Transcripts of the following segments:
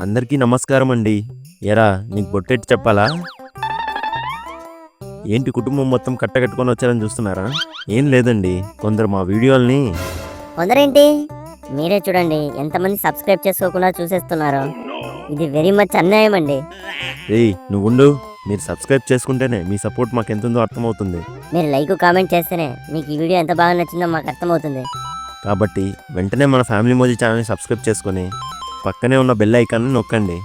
అందరికీ నమస్కారం అండి. ఎరా నీకు బొట్టెట్టి చెప్పాలా? ఏంటి కుటుంబం మొత్తం కట్టకట్టుకొని వచ్చారని చూస్తున్నారా? ఏం లేదండి, కొందరు మా వీడియోల్ని కొందరేంటి మీరే చూడండి ఎంతమంది సబ్స్క్రైబ్ చేసుకోకుండా చూసేస్తున్నారు. ఇది వెరీ మచ్ అన్యాయం అండి. ఏయ్ నువ్వుండు, మీరు సబ్స్క్రైబ్ చేసుకుంటేనే మీ సపోర్ట్ మాకు ఎంతుందో అర్థమవుతుంది. మీరు లైక్ కామెంట్ చేస్తేనే మీకు ఈ వీడియో ఎంత బాగా నచ్చిందో మాకు అర్థమవుతుంది. కాబట్టి వెంటనే మన ఫ్యామిలీ మోజీ ఛానల్ని సబ్స్క్రైబ్ చేసుకొని పక్కనే ఉన్న బెల్ ఐకాన్ని నొక్కండి.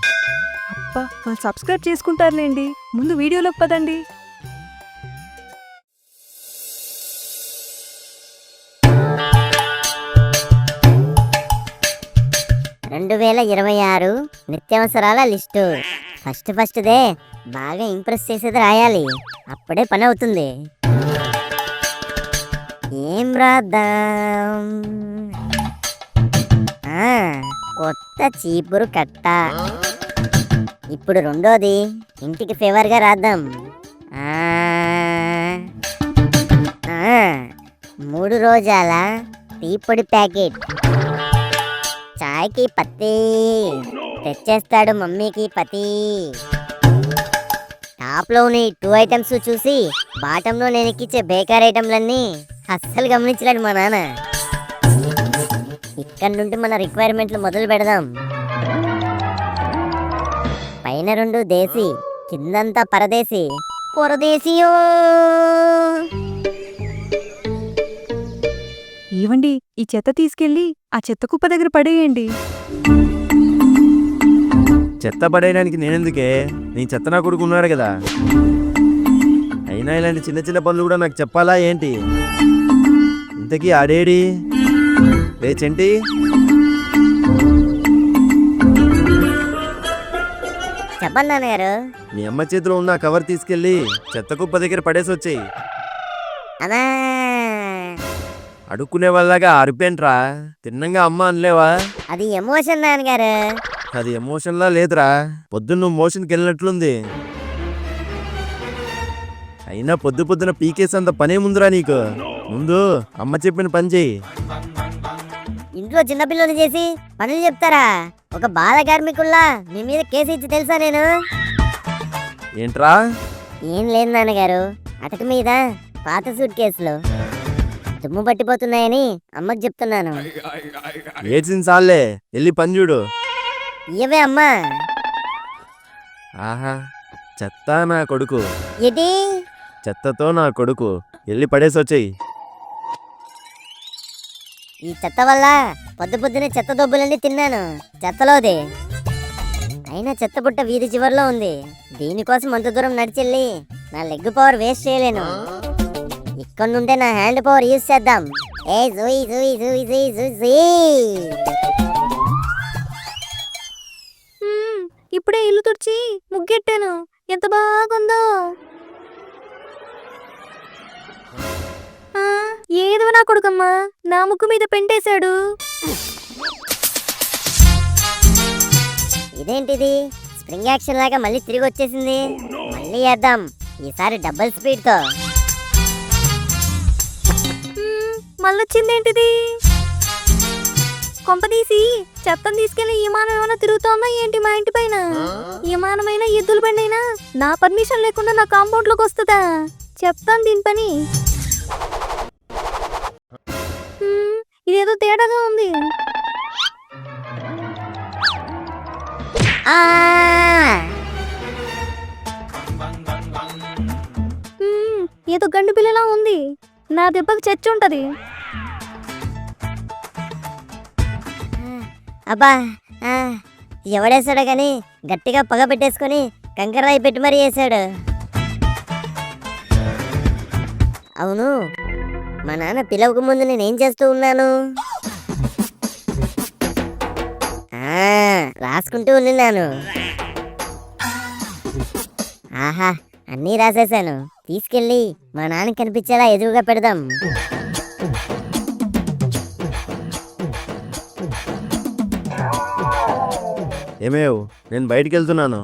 అబ్బా వాళ్ళు సబ్స్క్రైబ్ చేసుకుంటారులేండి, ముందు వీడియోలోకి పదండి. రెండు 2026 నిత్యావసరాల లిస్టు. ఫస్ట్దే బాగా ఇంప్రెస్ చేసేది రాయాలి, అప్పుడే పని అవుతుంది. ఏం రాద్దాం? కొత్త చీపురు కట్ట. ఇప్పుడు రెండోది ఇంటికి ఫేవర్గా రాద్దాం. 3 రోజాల టీ పొడి ప్యాకెట్. చాయ్కి పత్తి తెచ్చేస్తాడు మమ్మీకి పతి. టాప్లోని 2 ఐటమ్స్ చూసి బాటంలో నేను ఎక్కించే బేకార్ ఐటమ్లన్నీ అస్సలు గమనించలేడు మా నాన్న. ఇక్కడ నుండి మన రిక్వైర్మెంట్లు మొదలు పెడదాం. పైన 2 దేశీ, కిందంతా పరదేశీ. పొరదేశీయో ఇవ్వండి, ఈ చెత్త తీసుకెళ్ళి ఆ చెత్త కుప్ప దగ్గర పడేయండి. చెత్త పడేయడానికి నేనెందుకే? నీ చెత్త నా కొడుకు ఉన్నాడు కదా. అయినా ఇలాంటి చిన్న చిన్న పనులు కూడా నాకు చెప్పాలా ఏంటి? ఇంతకీ ఆడేడి రే చెంటి? చెప్పండి నాన్నగారు. మీ అమ్మ చేతిలో ఉన్న కవర్ తీసుకెళ్ళి చెత్త కుప్ప దగ్గర పడేసి వచ్చేయి. అమ్మా అడుక్కునే వాళ్ళగా అరిపేంట్రా? తిన్నంగా అమ్మ అనలేవా? అది ఎమోషన్ నాన్నగారు. అది ఎమోషన్లా లేదురా, పొద్దున్న నువ్వు మోషన్కి వెళ్ళినట్లుంది. అయినా పొద్దున పీకేసంత పనే ముందురా నీకు. ముందు అమ్మ చెప్పిన పని చెయ్యి. ఇంట్లో చిన్నపిల్లలు చేసి పనులు చెప్తారా? ఒక బాల కార్మికుల్లా మీ మీద కేసు ఇచ్చి తెలుసా నేను? ఏంట్రా? ఏం లేదు నాన్నగారు, అటక మీద పాత సూట్ కేసులు దుమ్ము పట్టిపోతున్నాయని అమ్మకి చెప్తున్నాను. ఏడ్చిన సాల్లే, వెళ్ళి పని చూడు. ఇవే అమ్మా. ఆహా, చెత్త నా కొడుకు. ఏంటి? చెత్తతో నా కొడుకు, వెళ్ళి పడేసి వచ్చేయి. ఈ చెత్త వల్ల పొద్దునే చెత్త దొబ్బులన్నీ తిన్నాను, చెత్తలోది. అయినా చెత్త బుట్ట వీధి చివరిలో ఉంది. దీనికోసం అంత దూరం నడిచెళ్ళి నా లెగ్ పవర్ వేస్ట్ చేయలేను. ఇక్కడ నుండే నా హ్యాండ్ పవర్ యూజ్ చేద్దాం. ఏ జూయి జూయి జూయి జూయి జూయి జూయి. ఇప్పుడే ఇల్లు తుడిచి ముగ్గెట్టాను, ఎంత బాగుందో. ఏదో నా కొడుకమ్మా నా ముగ్గు మీద పెంటేశాడు. ఇదేంటిది? స్ప్రింగ్ యాక్షన్ లాగా మళ్ళీ తిరిగి వచ్చేసింది. మళ్ళీ వేద్దాం, ఈసారి డబుల్ స్పీడ్ తో. మళ్ళొచ్చిందేంటిది? కొంపదీసి చెత్తను తీసుకెళ్లి విమానం ఏమైనా తిరుగుతోందా ఏంటి మా ఇంటి పైన? విమానమైనా ఎద్దుల బండి అయినా నా పర్మిషన్ లేకుండా నా కాంపౌండ్ లోకి వస్తుందా? చెప్తాను దీని పని. ఇదేదో తేడాగా ఉంది. ఏదో గండు పిల్లలా ఉంది. నా దెబ్బకి చచ్చి ఉంటది. అబ్బా, ఎవడేసాడో గాని గట్టిగా పగ పెట్టేసుకొని కంకర్రాయి పెట్టి మరీ వేసాడు. అవును, మా నాన్న పిలవక ముందు నేనేం చేస్తూ ఉన్నాను? రాసుకుంటూ ఉన్నాను. ఆహా, అన్నీ రాసేసాను. తీసుకెళ్ళి మా నాన్న కనిపించేలా ఎదురుగా పెడదాం. ఏమేవ్, నేను బయటికి వెళ్తున్నాను.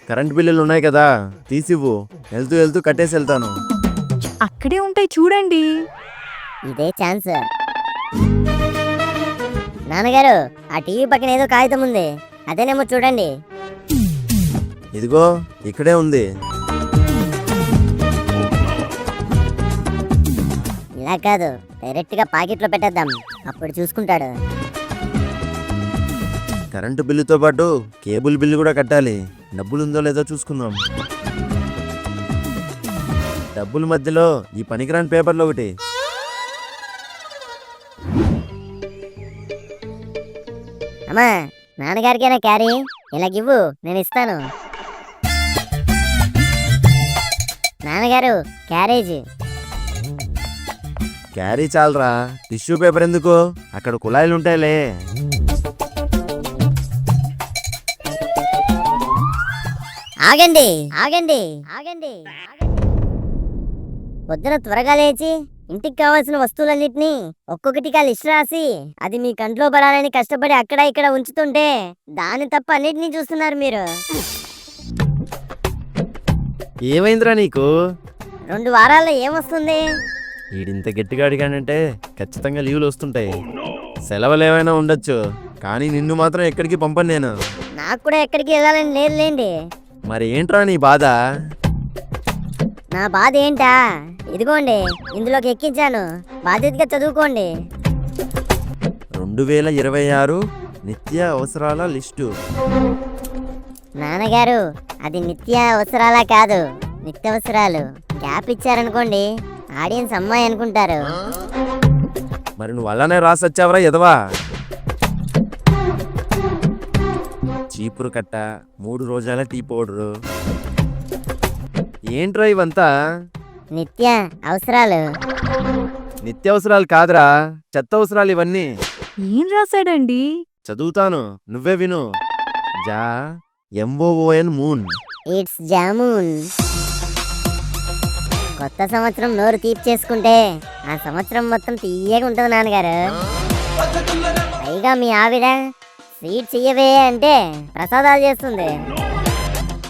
కరెంట్ బిల్లులు ఉన్నాయి కదా, తీసివ్వు. వెళ్తూ వెళ్తూ కట్టేసి వెళ్తాను. అక్కడే ఉంటాయి చూడండి. ఇదే ఛాన్స్. నాన్నగారు, ఆ టీవీ పక్కన ఏదో కాగితం ఉంది, అదేనేమో చూడండి. ఇదిగో ఇక్కడే ఉంది. ఇలా కాదు, డైరెక్ట్ గా పాకెట్లో పెట్టేద్దాం, అప్పుడు చూసుకుంటాడు. కరెంటు బిల్లుతో పాటు కేబుల్ బిల్లు కూడా కట్టాలి. డబ్బులుందో లేదో చూసుకుందాం. డబ్బుల మధ్యలో ఈ పనికిరాని పేపర్లు ఒకటి. అమ్మా, నాన్నగారికైనా క్యారీ ఇలాగివ్వు, నేను ఇస్తాను. నాన్నగారు, క్యారేజ్. క్యారీ చాలరా, టిష్యూ పేపర్ ఎందుకు? అక్కడ కుళాయిలు ఉంటాయిలే. ఆగండి ఆగండి ఆగండి. పొద్దున త్వరగా లేచి ఇంటికి కావాల్సిన వస్తువులన్నిటినీ ఒక్కొక్కటిగా లిస్ట్ రాసి అది మీ కంట్లో పడాలని కష్టపడి అక్కడ ఇక్కడ ఉంచుతుంటే దాని తప్ప అన్నిటినీ చూస్తున్నారు మీరు. ఏమైందిరా నీకు? 2 వారాల్లో ఏమొస్తుంది? ఈడింత గట్టిగా అడిగానంటే ఖచ్చితంగా లీవులు వస్తుంటాయి. సెలవులు ఏమైనా ఉండొచ్చు, కానీ నిన్ను మాత్రం ఎక్కడికి పంపను నేను. నాకు కూడా ఎక్కడికి వెళ్ళాలని లేదులేండి. మరి ఏంట్రా నీ బాధ? నా బాధ ఏంటా? ఇదిగోండి, ఇందులోకి ఎక్కించాను, బాధ్యతగా చదువుకోండి. 2026 నిత్య అవసరాల లిస్టు. నాన్నగారు, అది నిత్య అవసరాలా కాదు, నిత్యవసరాలు. గ్యాప్ ఇచ్చారనుకోండి, ఆడియన్స్ అమ్మాయి అనుకుంటారు. మరి నువ్వు అలానే రాసొచ్చావరా ఎదవా? చీపురు కట్ట, 3 రోజాల టీ పౌడరు. ఏంట్రా ఇవంతా? నిత్య అవసరాలు. నిత్యావసరాలు కాదురా, చెత్త అవసరాలు ఇవన్నీ. ఏం రాశాడండి? చదువుతాను, నువ్వే విను. జా MOON మూన్. ఇట్స్ జామున్. కొత్త సంవత్సరం నోరు తీపి చేసుకుంటే ఆ సంవత్సరం మొత్తం తీయగా ఉంటుంది నాన్నగారు. పైగా మీ ఆవిడ స్వీట్ చెయ్యవే అంటే ప్రసాదాలు చేస్తుంది.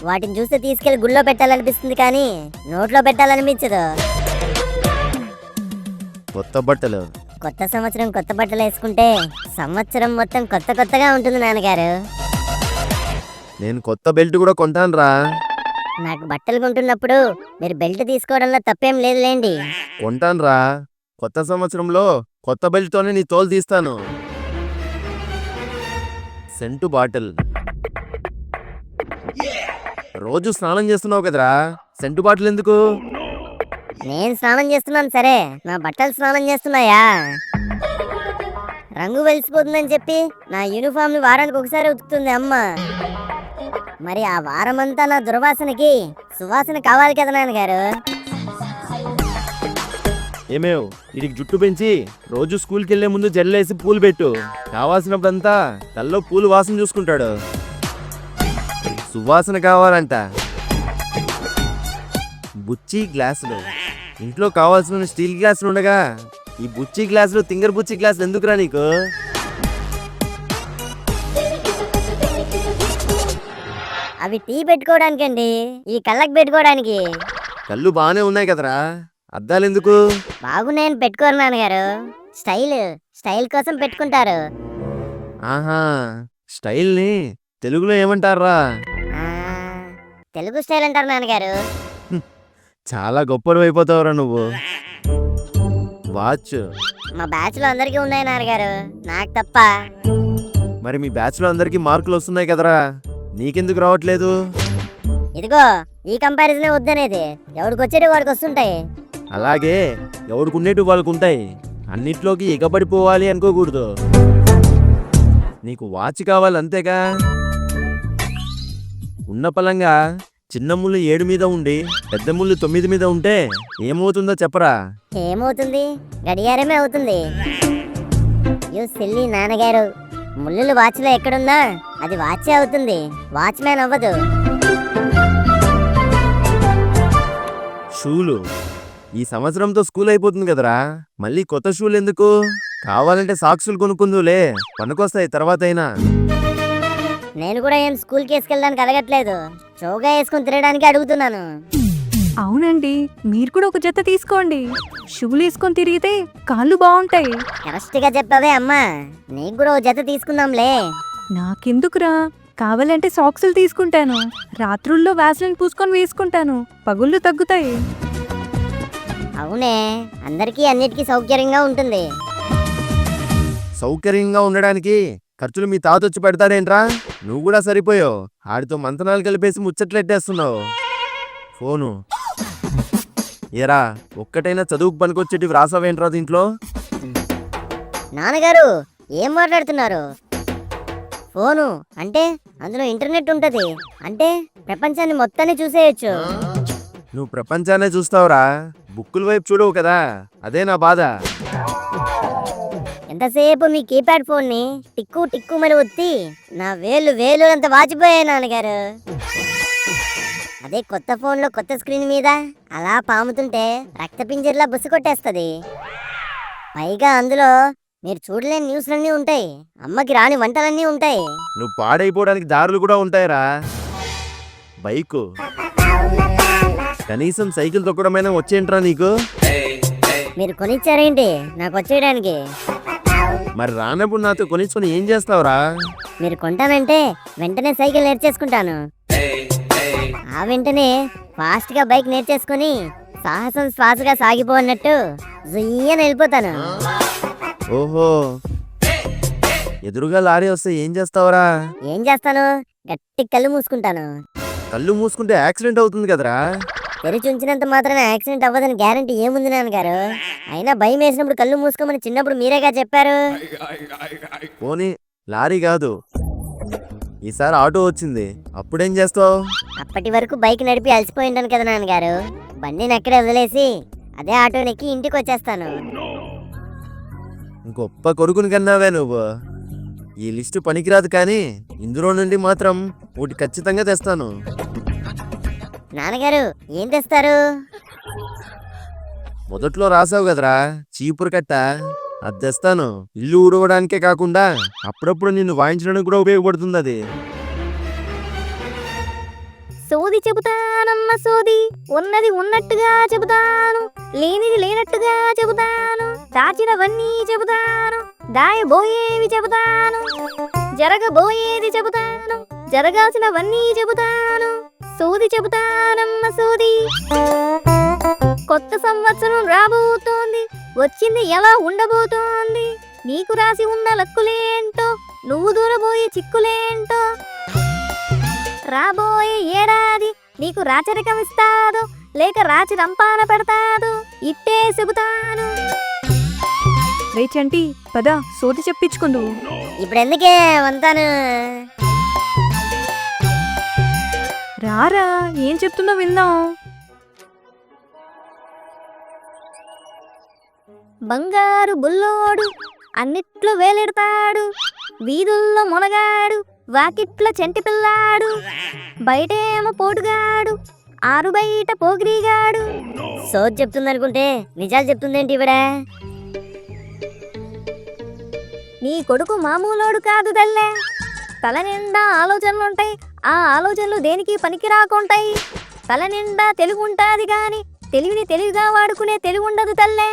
వాటిని చూస్తే తీసుకెళ్లి గుళ్ళో పెట్టాలనిపిస్తుంది, కానీ నోట్లో పెట్టాలనిపించదు. కొత్త బట్టలు. కొత్త సంవత్సరం కొత్త బట్టలు వేసుకుంటే సంవత్సరం మొత్తం కొత్త కొత్తగా ఉంటుంది నాన్నగారు. నేను కొత్త బెల్ట్ కూడా కొంటానురా. నాకు బట్టలు కొంటున్నప్పుడు మీరు బెల్ట్ తీసుకోవడంలో తప్పేం లేదులేండి. కొంటానురా, కొత్త సంవత్సరంలో కొత్త బెల్ట్తోనే నీ తోలు తీస్తాను. Scent bottle. రోజు స్నానం చేస్తున్నావు కదరా, సెంటు బాటిల్ ఎందుకు? నేను స్నానం చేస్తున్నాను సరే, నా బట్టలు స్నానం చేస్తున్నాయా? రంగు వెలిసిపోతుందని చెప్పి నా యూనిఫామ్ ని వారానికి ఒకసారి ఉతుకుతుంది అమ్మ. మరి ఆ వారమంతా నా దుర్వాసనకి సువాసన కావాలి కదా నాన్నగారు. ఏమేవ్, వీడికి జుట్టు పెంచి రోజు స్కూల్కి వెళ్లే ముందు జల్లేసి పూలు పెట్టు. కావాల్సినప్పుడంతా తల్లో పూలు వాసన చూసుకుంటాడు. సువాసన కావాలంట. బుచ్చి గ్లాసులు. ఇంట్లో కావాల్సిన స్టీల్ గ్లాసులు ఉండగా ఈ బుచ్చి గ్లాసులు, తింగర్ బుచ్చి గ్లాసులు ఎందుకురా నీకు? అవి టీ పెట్టుకోవడానికండి, ఈ కళ్ళకి పెట్టుకోవడానికి. కళ్ళు బాగానే ఉన్నాయి కదరా, అద్దాలు ఎందుకు? బాగున్నాయని పెట్టుకోరు నాన్నగారు, స్టైల్ కోసం పెట్టుకుంటారు. ఆహా, స్టైల్ని తెలుగులో ఏమంటారా? ఆ, తెలుగు స్టైల్ అంటారు నాన్నగారు. చాలా గొప్పడు అయిపోతావురా నువ్వు. వాచ్. మా బ్యాచ్ లో అందరికీ ఉన్నాయి నాన్నగారు, నాకు తప్ప. మరి మీ బ్యాచ్ లో అందరికి మార్కులు వస్తున్నాయి కదరా, నీకెందుకు రావట్లేదు? ఇదిగో, ఈ కంపారిజనే వద్దనేది. ఎవడికి వచ్చేటి వాడికి వస్తుంటాయి. అలాగే ఎవడుకునేటి వాళ్ళకు ఉంటాయి. అన్నిట్లోకి ఎగబడిపోవాలి అనుకోకూడదు. నీకు వాచ్ కావాలి అంతేగా. ఉన్న పలంగా చిన్న ముళ్ళు 7 మీద ఉండి పెద్ద ముళ్ళు 9 మీద ఉంటే ఏమవుతుందో చెప్పరా? ఏమవుతుంది? గడియారమే అవుతుంది. యూ సిల్లీ నాన్నగారు, ముళ్ళులు వాచ్లో ఎక్కడున్నా అది వాచే అవుతుంది, వాచ్మ్యాన్ అవ్వదు. షూలు. ఈ సంవత్సరంతో స్కూల్ అయిపోతుంది కదరా, మళ్ళీ కొత్త షూలు ఎందుకు? కావాలంటే సాక్సులు కొనుక్కుందులే, పనికొస్తాయి తర్వాత అయినా. నేను కూడా ఏం స్కూల్కి వేసుకెళ్ళడానికి అడగట్లేదు, చౌగా వేసుకుని తిరగడానికి అడుగుతున్నాను. అవునండి, మీరు కూడా ఒక జత తీసుకోండి. షూలు వేసుకొని తిరిగితే కాళ్ళు బాగుంటాయి. కరెక్ట్ గా చెప్పావే అమ్మా, నీకు కూడా ఓ జత తీసుకుందాంలే. నాకెందుకురా, కావాలంటే సాక్సులు తీసుకుంటాను. రాత్రుల్లో వ్యాస్లిన్ పూసుకొని వేసుకుంటాను, పగుళ్ళు తగ్గుతాయి. అవునే, అందరికీ అన్నిటికీ సౌకర్యంగా ఉంటుంది. సౌకర్యంగా ఉండడానికి ఖర్చులు మీ తాతొచ్చి పెడతాడేంట్రా? నువ్వు కూడా సరిపోయావు. ఆడితో మంతనాలు కలిపేసి ముచ్చట్లెట్టేస్తున్నావు. ఫోను ఏరా, ఒక్కటైనా చదువుకు పనికొచ్చేటివి రాసావేంట్రా దీంట్లో? నాన్నగారు ఏం మాట్లాడుతున్నారు? ఫోను అంటే అందులో ఇంటర్నెట్ ఉంటది, అంటే ప్రపంచాన్ని మొత్తాన్ని చూసేయచ్చు. నువ్వు ప్రపంచాన్నే చూస్తావురా, బుక్కుల వైపు చూడవు కదా. అదే నా బాధ. ఎంతసేపు మీ కీప్యాడ్ ఫోన్ ని టిక్కు టిక్కు మరి ఒత్తి నా వేలు అంత వాచిపోయాయి నాన్నగారు. అదే కొత్త ఫోన్ లో కొత్త స్క్రీన్ మీద అలా పాముతుంటే రక్తపింజర్లా బుస్సు కొట్టేస్తుంది. పైగా అందులో మీరు చూడలేని న్యూస్లన్నీ ఉంటాయి, అమ్మకి రాని వంటలన్నీ ఉంటాయి. నువ్వు పాడైపోవడానికి దారులు కూడా ఉంటాయిరా. బైకు కనీసం సైకిల్ తొక్కడమైనా వచ్చేంట్రా నీకు? మీరు కొనిచ్చారేంటి నాకు వచ్చేయడానికి? మరి రానప్పుడు నాతో కొనిచ్చుకొని ఏం చేస్తావురా? మీరు కొంటానంటే వెంటనే సైకిల్ నేర్చేసుకుంటాను. ఆ వెంటనే ఫాస్ట్ గా బైక్ నేర్చేసుకుని సాహసం శ్వాసగా సాగిపోన్నట్టు జుయ్యని వెళ్ళిపోతాను. ఓహో, ఎదురుగా లారీ వస్తే ఏం చేస్తావురా? ఏం చేస్తాను? గట్టి కళ్ళు మూసుకుంటాను. కళ్ళు మూసుకుంటే యాక్సిడెంట్ అవుతుంది కదరా. తెరిచి ఉంచినంత మాత్రమే యాక్సిడెంట్ అవ్వదని గ్యారంటీ ఏముంది నాన్నగారు? అయినా భయం వేసినప్పుడు కళ్ళు మూసుకోమని చిన్నప్పుడు మీరేగా చెప్పారు. పోనీ లారీ కాదు, ఈసారి ఆటో వచ్చింది, అప్పుడేం చేస్తావు? అప్పటి వరకు బైక్ నడిపి అలసిపోయింటాను కదా నాన్నగారు, బండిని అక్కడే వదిలేసి అదే ఆటోనెక్కి ఇంటికి వచ్చేస్తాను. గొప్ప కొడుకుని కన్నావే నువ్వు. ఈ లిస్టు పనికిరాదు, కానీ ఇందులో నుండి మాత్రం ఒకటి ఖచ్చితంగా తెస్తాను. నాన్నగారు ఏం తెస్తారు? మొదట్లో రాసావు కదరా చీపురు కట్ట, అది తెస్తాను. ఇల్లు ఊడవడానికే కాకుండా అప్పుడప్పుడు నిన్ను వాయించడానికి కూడా ఉపయోగపడుతుంది అది. సోది చెబుతానమ్మ సోది, ఉన్నది ఉన్నట్టుగా చెబుతాను, లేనిది లేనట్టుగా చెబుతాను, దాచినవన్నీ చెబుతాను, దాయబోయేవి చెబుతాను, జరగబోయేది చెబుతాను, జరగాల్సినవన్నీ చెబుతాను. సోది చెబుతానమ్మ సోది. కొత్త సంవత్సరం రాబోతోంది, వచ్చింది ఎలా ఉండబోతోంది, నీకు రాసి ఉన్న లక్కులేంటో, నువ్వు దూరబోయే చిక్కులేంటో, రాబోయే ఏడాది నీకు రాచరికం ఇస్తాదో లేక రాచి రంపాన పెడతాదో ఇట్టే చెబుతాను. రేచంటి పద, సోది చెప్పించుకుందు. ఇప్పుడు ఎందుకే వంతాను? రారా, ఏం చెప్తుందో విందాం. బంగారు బుల్లోడు అన్నిట్లో వేలెడతాడు, వీధుల్లో మునగాడు, వాకిట్లో చెంటి పిల్లాడు, బయటేమో పోటుగాడు, ఆరు బయట పోగిరిగాడు. సోది చెప్తుంది అనుకుంటే నిజాలు చెప్తుందేంటి ఇవిడ? నీ కొడుకు మామూలోడు కాదు తల్లే, తల నిండా ఆలోచనలుంటాయి, ఆ ఆలోచనలు దేనికి పనికి రాకుంటాయి. తల నిండా తెలుగు ఉంటాది గాని తెలివిని తెలివిగా వాడుకునే తెలివి ఉండదు తల్లే.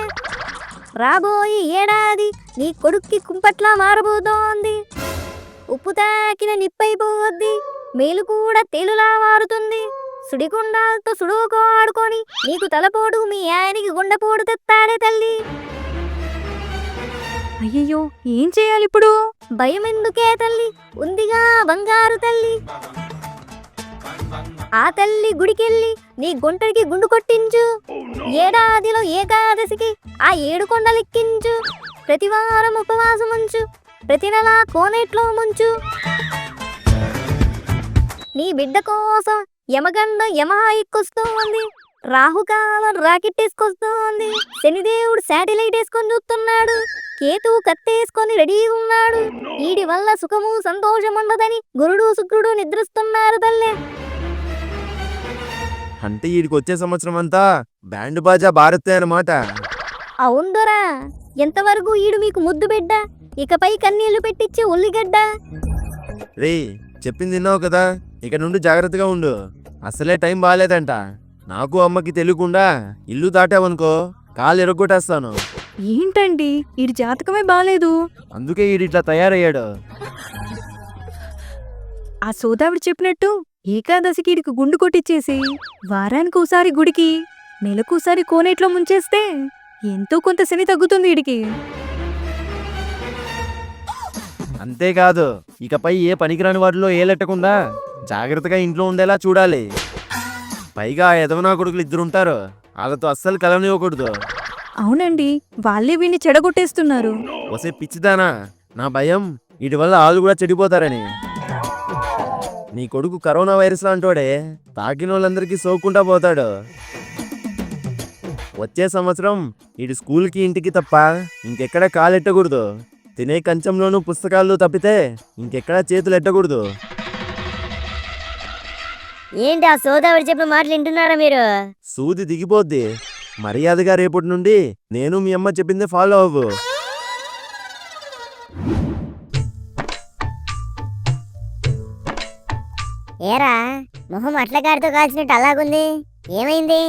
రాబోయే ఏడాది నీ కొడుక్కి కుంపట్లా మారబోతోంది, ఉప్పు తాకిన నిప్పైపోద్ది, మేలు కూడా తేలులా మారుతుంది. సుడిగుండాలతో సుడుకో ఆడుకొని నీకు తలపోడు మీ ఆయనకి గుండెపోడు తెస్తాడే తల్లి. అయ్యయ్యో, ఏం చేయాలి ఇప్పుడు? భయం ఎందుకే తల్లి, ఉందిగా బంగారు తల్లి. ఆ తల్లి గుడికెళ్ళి నీ గుంటకి గుండు కొట్టించు, ఏడాదిలో ఏకాదశికి ఆ 7 కొండలెక్కించు, ప్రతివారం ఉపవాసం ఉంచు, ప్రతి నెల కోనేట్లో ముంచు. నీ బిడ్డ కోసం యమగండం యమహా ఎక్కొస్తోంది, రాహుకాలం రాకెట్ వేసుకొస్తోంది, శనిదేవుడు శాటిలైట్ వేసుకొని చూస్తున్నాడు, కేతువు కత్తేసుకొని రెడీగా ఉన్నాడు. వీడి వల్ల సుఖము సంతోషం ఉండదని గురుడు శుక్రుడు నిద్రిస్తున్నారు తల్లే. అంటే వీడికి వచ్చే సంవత్సరం అంతా బ్యాండ్ బాజా భారతే అన్నమాట. అవుందోరా, ఎంతవరకు ఈడు మీకు ముద్దు బిడ్డ, ఇకపై కన్నీళ్లు పెట్టించే ఉల్లిగడ్డ. రే, చెప్పింది విన్నావు కదా, ఇక నుండి జాగ్రత్తగా ఉండు. అసలే టైం బాగాలేదంట. నాకు అమ్మకి తెలియకుండా ఇల్లు దాటావనుకో కాలు ఎరగొట్టేస్తాను. ఏంటండి ఈడి జాతకమే బాలేదు. అందుకే ఈడిట్లా తయారయ్యాడు. ఆ సోదావిడి చెప్పినట్టు ఏకాదశికి ఈడికి గుండు కొట్టిచ్చేసి వారానికి ఒకసారి గుడికి నెలకోసారి కోనేట్లో ముంచేస్తే ఎంతో కొంత శని తగ్గుతుంది ఈడికి. అంతేకాదు ఇకపై ఏ పనికిరాని వాటిలో ఏలెట్టకుండా జాగ్రత్తగా ఇంట్లో ఉండేలా చూడాలి. పైగా ఆ ఎదవనా కొడుకులు ఇద్దరుంటారు, వాళ్ళతో అస్సలు కలవనివ్వకూడదు. అవునండి, వాళ్ళే వీడిని చెడగొట్టేస్తున్నారు. వసే పిచ్చిదానా, నా భయం వీటి వల్ల వాళ్ళు కూడా చెడిపోతారని. నీ కొడుకు కరోనా వైరస్ లాంటోడే, తాకిన వాళ్ళందరికీ సోకుంటా పోతాడు. వచ్చే సంవత్సరం వీడి స్కూల్కి ఇంటికి తప్ప ఇంకెక్కడ కాలెట్టకూడదు. తినే కంచంలోనూ పుస్తకాల్లో తప్పితే ఇంకెక్కడా చేతులు ఎట్టకూడదు. ఏంటి ఆ సోదావిడి చెప్పిన మాటలు వింటున్నారా మీరు? సూది దిగిపోద్ది. మర్యాదగా రేపటి నుండి నేను మీ అమ్మ చెప్పిందే ఫాలో అవ్వు. ఏరా మొహం అట్లగాడితో కాల్చినట్టు అలాగుంది, ఏమైంది?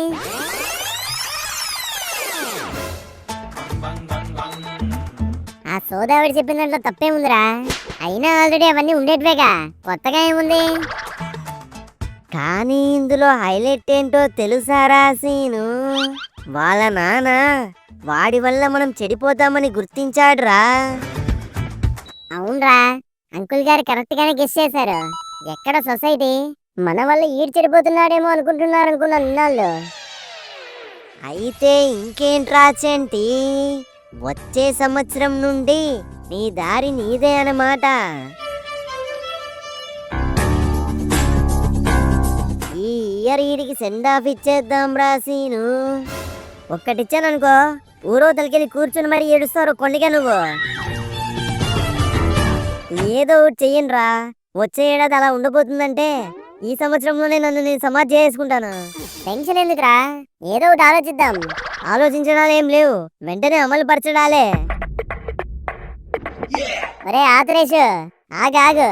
ఆ సోదావిడి చెప్పిన దాంట్లో తప్పేముందిరా? అయినా ఆల్రెడీ అవన్నీ ఉండేటివేగా, కొత్తగా ఏముంది? కానీ ఇందులో హైలైట్ ఏంటో తెలుసారా సీను? వాళ్ళ నాన్న వాడి వల్ల మనం చెడిపోతామని గుర్తించాడురా. అవునరా, అంకుల్ గారు కరెక్ట్ గానే గెస్ చేశారు. ఎక్కడ సొసైటీ మన వల్ల ఈడు చెడిపోతున్నాడేమో అనుకుంటున్నారు అనుకున్నా ఇన్నాళ్ళు. అయితే ఇంకేంట్రా చెంటి, వచ్చే సంవత్సరం నుండి నీ దారి నీదే అన్నమాట. ఈ ఇయర్ ఈడికి సెండ్ ఆఫ్ ఇచ్చేద్దాం రా సీను. ఒక్కటిచ్చాననుకో ఊరోతలకెళ్ళి కూర్చుని మరి ఏడుస్తారు కొండిగా నువ్వు. ఏదో ఒకటి చెయ్యండి రా, వచ్చే ఏడాది అలా ఉండబోతుందంటే ఈ సంవత్సరంలోనే నన్ను నేను సమాధి చేసుకుంటాను. టెన్షన్ ఎందుకురా, ఏదో ఒకటి ఆలోచిద్దాం. ఆలోచించడాలు ఏం లేవు, వెంటనే అమలు పరచడాలే. ఒరే ఆతరేష్, ఆగు.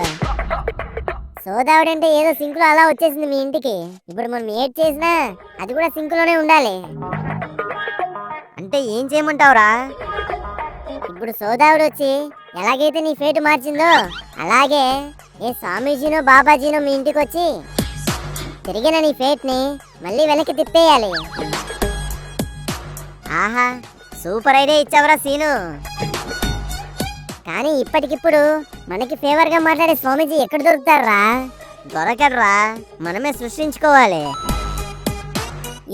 సోదావుడంటే ఏదో సింకులో అలా వచ్చేసింది మీ ఇంటికి. ఇప్పుడు మనం ఏడ్ చేసినా అది కూడా సింకులోనే ఉండాలి. అంటే ఏం చేయమంటావురా? ఇప్పుడు సోదావుడు వచ్చి ఎలాగైతే నీ ఫేటు మార్చిందో అలాగే ఏ స్వామీజీనో బాబాజీనో మీ ఇంటికి వచ్చి తిరిగిన నీ ఫేట్ని మళ్ళీ వెనక్కి తిప్పేయాలి. ఆహా, సూపర్ ఐడియా ఇచ్చావురా సీను. కానీ ఇప్పటికిప్పుడు మనకి ఫేవర్గా మాట్లాడే స్వామీజీ ఎక్కడ దొరుకుతారా? దొరకడరా, మనమే సృష్టించుకోవాలి.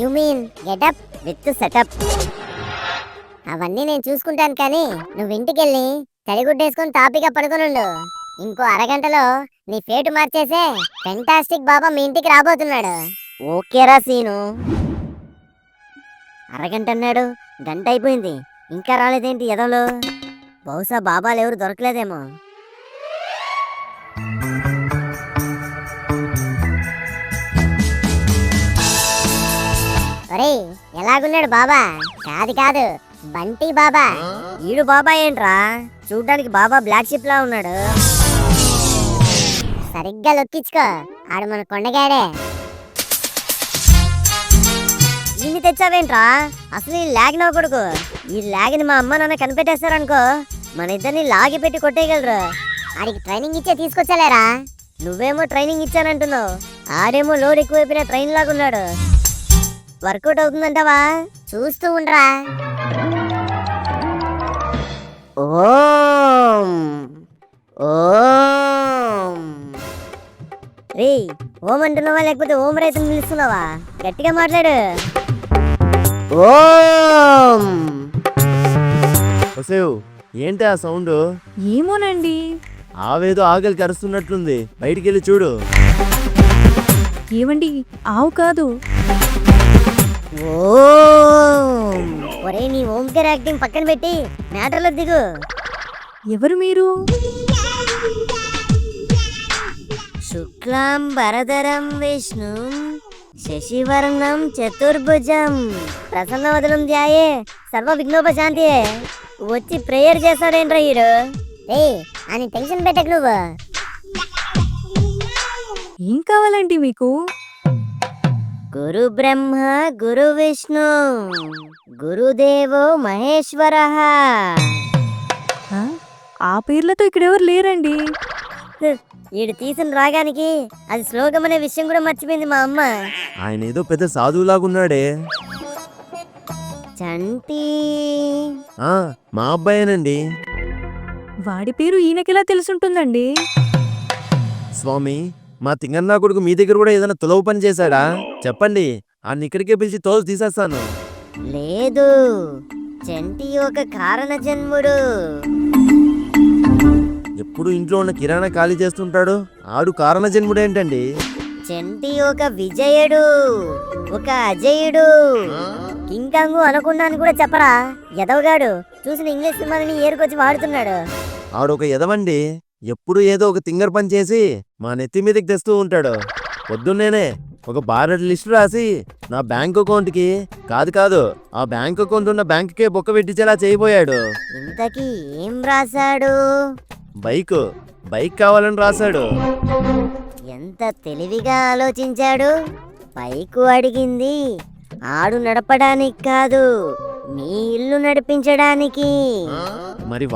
You mean getup with setup. అవన్నీ నేను చూసుకుంటాను, కానీ నువ్వు ఇంటికెళ్ళి తడిగుడ్డేసుకొని తాపిగా పడుకొనుండు. ఇంకో అరగంటలో నీ ఫేటు మార్చేసే ఫెంటాస్టిక్ బాబా మీ ఇంటికి రాబోతున్నాడు. ఓకేరా సీను. అరగంట అన్నాడు, గంట అయిపోయింది, ఇంకా రాలేదేంటి ఎదలో? బహుశా బాబాలు ఎవరు దొరకలేదేమో. ఒరేయ్, ఎలాగున్నాడు బాబా? కాదు బంటి బాబా. ఈడు బాబా ఏంట్రా, చూడ్డానికి బాబా బ్లాక్ షిప్ లా ఉన్నాడు. సరిగ్గా లొక్కించుకో, ఆడు మన కొండగాడే. ఈయన్ని తెచ్చావేంట్రా? అసలు ఈ లాగిన కొడుకు. ఈ లాగిని మా అమ్మ నాన్న కనిపెట్టేస్తారనుకో మన ఇద్దరిని లాగి పెట్టి కొట్టేయగలరు. ఆడికి ట్రైనింగ్ ఇచ్చే తీసుకొచ్చలేరా? నువ్వేమో ట్రైనింగ్ ఇచ్చానంటున్నావు, ఆడేమో లోడ్ ఎక్కువైపోయిన ట్రైన్ లాగున్నాడు. వర్కౌట్ అవుతుందంటావా? చూస్తూ ఉండరా. ఓం ఓం. రే, ఓం అంటున్నావా లేకపోతే ఓం రైతుని నిలుస్తున్నావా? గట్టిగా మాట్లాడు. ఓం. వసేవ్, ఏంటి ఆ సౌండ్? ఏమోనండి, ఆవేదో ఆకలి కరుస్తున్నట్లుంది, బయటికి వెళ్ళి చూడు. ఏమండి, ఆవు కాదు. ఓం. ఒరే, నీ ఓంకేర్ యాక్టింగ్ పక్కన పెట్టి మ్యాటర్లో దిగు. ఎవరు మీరు? శుక్లాం వరదరం విష్ణు శశివర్ణం చతుర్భుజం ప్రసన్నవదనం ధ్యాయే సర్వ విఘ్నోపశాంతియే. వచ్చి ప్రేయర్ చేస్తాడేంట్రా హీరో? అని టెన్షన్ పెట్టకు నువ్వు. ఏం కావాలండి మీకు? గురు బ్రహ్మ గురు విష్ణు గురుదేవో మహేశ్వర. ఆ పేర్లతో ఇక్కడెవరు లేరండి. ఈడు తీసిన రాగానికి అది శ్లోకం అనే విషయం కూడా మర్చిపోయింది మా అమ్మ. ఆయన ఏదో పెద్ద సాధువులాగున్నాడే. చంటి. ఆ, మా అబ్బాయేనండి. వాడి పేరు ఈయనకెలా తెలుసుంటుందండి? స్వామి, మా తింగన్నా కొడుకు మీ దగ్గర కూడా ఏదైనా తులవ పని చేశాడా? చెప్పండి, ఆ ఇక్కడికే పిలిచి తోలు తీసేస్తాను. లేదు, చంటి ఒక కారణ జన్ముడు. ఎప్పుడు ఇంట్లో ఉన్న కిరాణా ఖాళీ చేస్తుంటాడు. ఆడు కారణ జన్ముడేంటండి? చంటి ఒక విజయుడు, ఒక అజయుడు. కింకాంగు అనుకున్నాను కూడా చెప్పరా ఎదవగాడు. చూసిన ఇంగ్లీష్ సినిమాలని ఏరుకొచ్చి వాడుతున్నాడు. ఆడొక ఎదవండి. ఎప్పుడు ఏదో ఒక తింగర్ పని చేసి మా నెత్తి మీదకి తెస్తూ ఉంటాడు. పొద్దున్నేనే ఒక బారెడ్ లిస్టు రాసి నా బ్యాంక్ అకౌంట్కి కాదు ఆ బ్యాంక్ అకౌంట్ ఉన్న బ్యాంకుకే బొక్క పెట్టించేలా చేయబోయాడు. ఇంతకీ ఏం రాశాడు? బైక్ కావాలని రాశాడు. ఎంత తెలివిగా ఆలోచించాడు. బైకు అడిగింది ఆడు నడపడానికి కాదు, మీ ఇల్లు నడిపించడానికి. మరి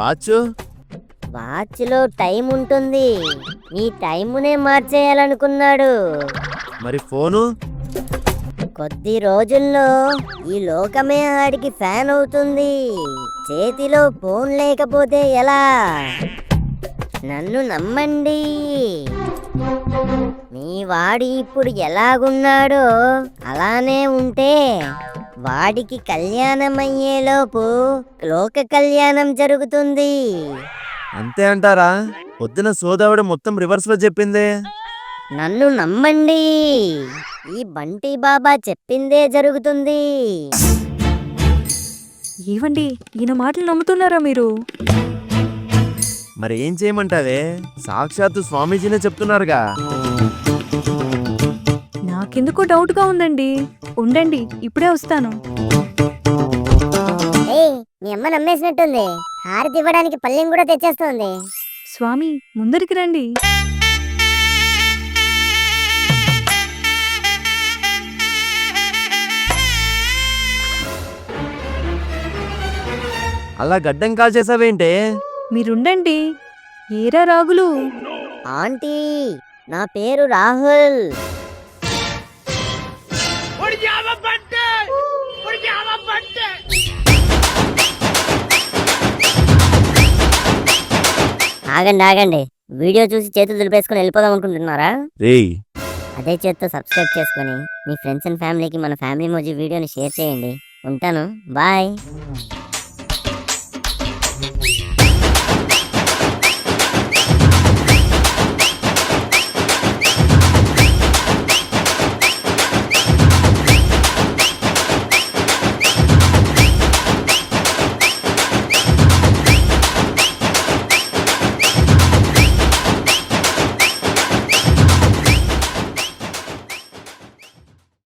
వాచ్లో టైం ఉంటుంది, మీ టైమునే మార్చేయాలనుకున్నాడు. మరి ఫోను? కొద్ది రోజుల్లో ఈ లోకమే ఆడికి ఫ్యాన్ అవుతుంది. చేతిలో ఫోన్ లేకపోతే ఎలా? నన్ను నమ్మండి. మీ వాడి ఇప్పుడు ఎలాగున్నాడో అలానే ఉంటే వాడికి కళ్యాణమయ్యేలోపు లోక కళ్యాణం జరుగుతుంది. అంతే అంటారా? పొద్దున సోదావిడ మొత్తం రివర్స్ లో చెప్పిందే. నన్ను నమ్మండి, ఈ బంటి బాబా చెప్పిందే జరుగుతుంది. ఏవండి, ఈయన మాటలు నమ్ముతున్నారా మీరు? మరి ఏం చేయమంటావే? సాక్షాత్తు స్వామీజీనే చెప్తున్నారుగా. నాకెందుకో డౌట్గా ఉందండి. ఉండండి, ఇప్పుడే వస్తాను. మీ అమ్మ నమ్మేసినట్టుంది. హారతి ఇవ్వడానికి పళ్ళెం కూడా తెచ్చేస్తోంది. స్వామి, ముందరికి రండి. అలా గడ్డం కాల్చేసావేంటే? మీరుండండి. ఏరా రాగులు? ఆంటీ, నా పేరు రాహుల్. ఆగండి, వీడియో చూసి చేతులు దులిపేసుకుని వెళ్ళిపోదాం అనుకుంటున్నారా? అదే చేత్తో సబ్స్క్రైబ్ చేసుకొని మీ ఫ్రెండ్స్ అండ్ ఫ్యామిలీకి మన ఫ్యామిలీ మోజీ వీడియోని షేర్ చేయండి. ఉంటాను, బాయ్.